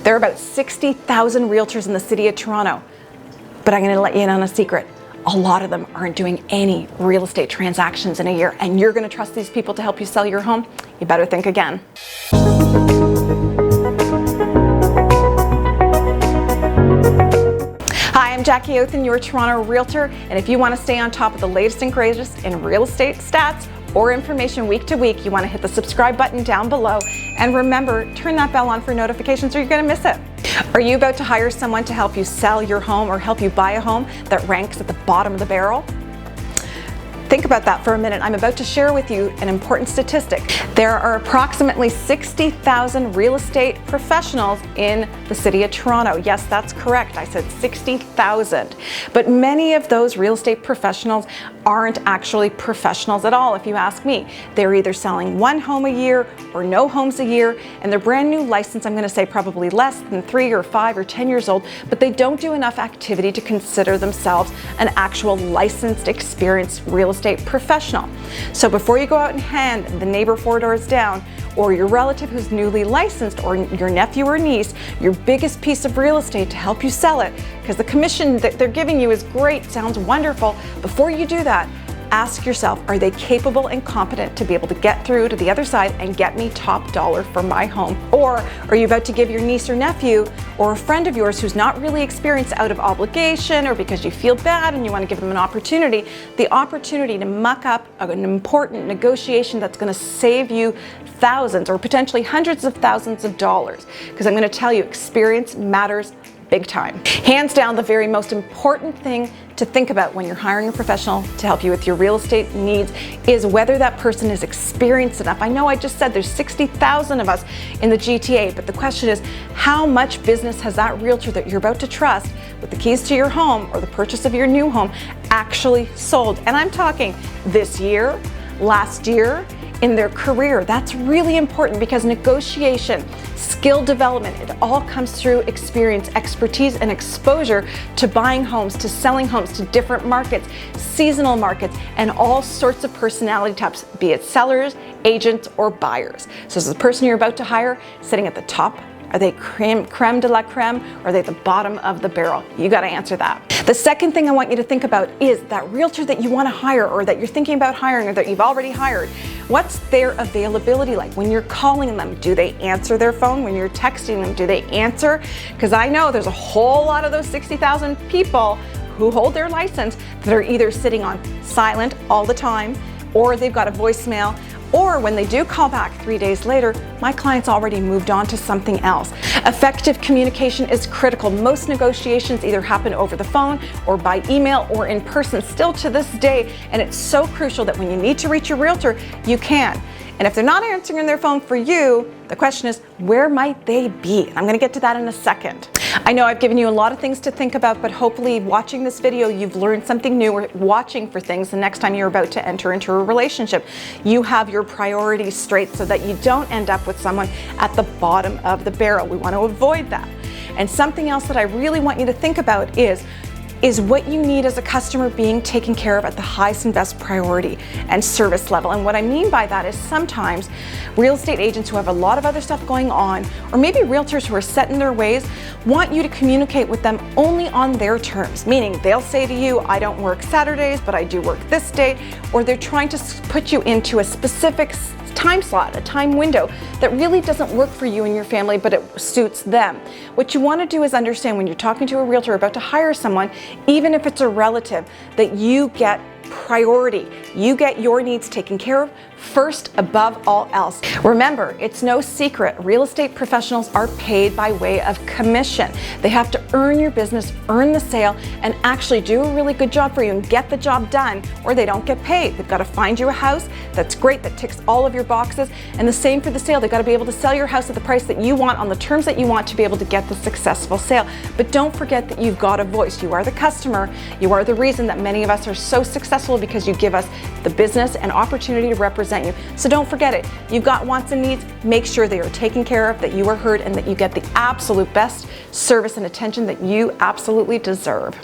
There are about 60,000 realtors in the city of Toronto, but I'm going to let you in on a secret. A lot of them aren't doing any real estate transactions in a year, and you're going to trust these people to help you sell your home? You better think again. Hi, I'm Jackie Othen, your Toronto Realtor, and if you want to stay on top of the latest and greatest in real estate stats or information week to week, you want to hit the subscribe button down below, and remember, turn that bell on for notifications or you're going to miss it. Are you about to hire someone to help you sell your home or help you buy a home that ranks at the bottom of the barrel? Think about that for a minute. I'm about to share with you an important statistic. There are approximately 60,000 real estate professionals in the city of Toronto. Yes, that's correct. I said 60,000. But many of those real estate professionals aren't actually professionals at all, if you ask me. They're either selling one home a year or no homes a year, and their brand new license, I'm going to say probably less than 3 or 5 or 10 years old, but they don't do enough activity to consider themselves an actual licensed, experienced real estate professional. So before you go out and hand the neighbor 4 doors down, or your relative who's newly licensed, or your nephew or niece, your biggest piece of real estate to help you sell it, because the commission that they're giving you is great, sounds wonderful. Before you do that, ask yourself, are they capable and competent to be able to get through to the other side and get me top dollar for my home? Or are you about to give your niece or nephew or a friend of yours who's not really experienced out of obligation or because you feel bad and you want to give them an opportunity, the opportunity to muck up an important negotiation that's going to save you thousands or potentially hundreds of thousands of dollars? Because I'm going to tell you, experience matters big time. Hands down, the very most important thing to think about when you're hiring a professional to help you with your real estate needs is whether that person is experienced enough. I know I just said there's 60,000 of us in the GTA, but the question is, how much business has that realtor that you're about to trust with the keys to your home or the purchase of your new home actually sold? And I'm talking this year, last year, in their career. That's really important because negotiation, skill development, it all comes through experience, expertise, and exposure to buying homes, to selling homes, to different markets, seasonal markets, and all sorts of personality types, be it sellers, agents, or buyers. So is the person you're about to hire sitting at the top? Are they creme de la creme, or are they at the bottom of the barrel? You got to answer that. The second thing I want you to think about is that realtor that you want to hire or that you're thinking about hiring or that you've already hired. What's their availability like? When you're calling them, do they answer their phone? When you're texting them, do they answer? Because I know there's a whole lot of those 60,000 people who hold their license that are either sitting on silent all the time, or they've got a voicemail, or when they do call back 3 days later, my client's already moved on to something else. Effective communication is critical. Most negotiations either happen over the phone or by email or in person still to this day, and it's so crucial that when you need to reach your realtor, you can. And if they're not answering their phone for you, the question is, where might they be? I'm going to get to that in a second. I know I've given you a lot of things to think about, but hopefully watching this video, you've learned something new, or watching for things the next time you're about to enter into a relationship. You have your priorities straight so that you don't end up with someone at the bottom of the barrel. We want to avoid that. And something else that I really want you to think about is what you need as a customer being taken care of at the highest and best priority and service level. And what I mean by that is sometimes real estate agents who have a lot of other stuff going on, or maybe realtors who are set in their ways, want you to communicate with them only on their terms. Meaning they'll say to you, I don't work Saturdays, but I do work this date, or they're trying to put you into a specific time slot, a time window that really doesn't work for you and your family, but it suits them. What you want to do is understand when you're talking to a realtor about to hire someone, even if it's a relative, that you get priority. You get your needs taken care of first above all else. Remember, it's no secret, real estate professionals are paid by way of commission. They have to earn your business, earn the sale, and actually do a really good job for you and get the job done, or they don't get paid. They've got to find you a house that's great, that ticks all of your boxes, and the same for the sale. They've got to be able to sell your house at the price that you want, on the terms that you want, to be able to get the successful sale. But don't forget that you've got a voice. You are the customer. You are the reason that many of us are so successful, because you give us the business and opportunity to represent you. So don't forget it. You've got wants and needs. Make sure they are taken care of, that you are heard, and that you get the absolute best service and attention that you absolutely deserve.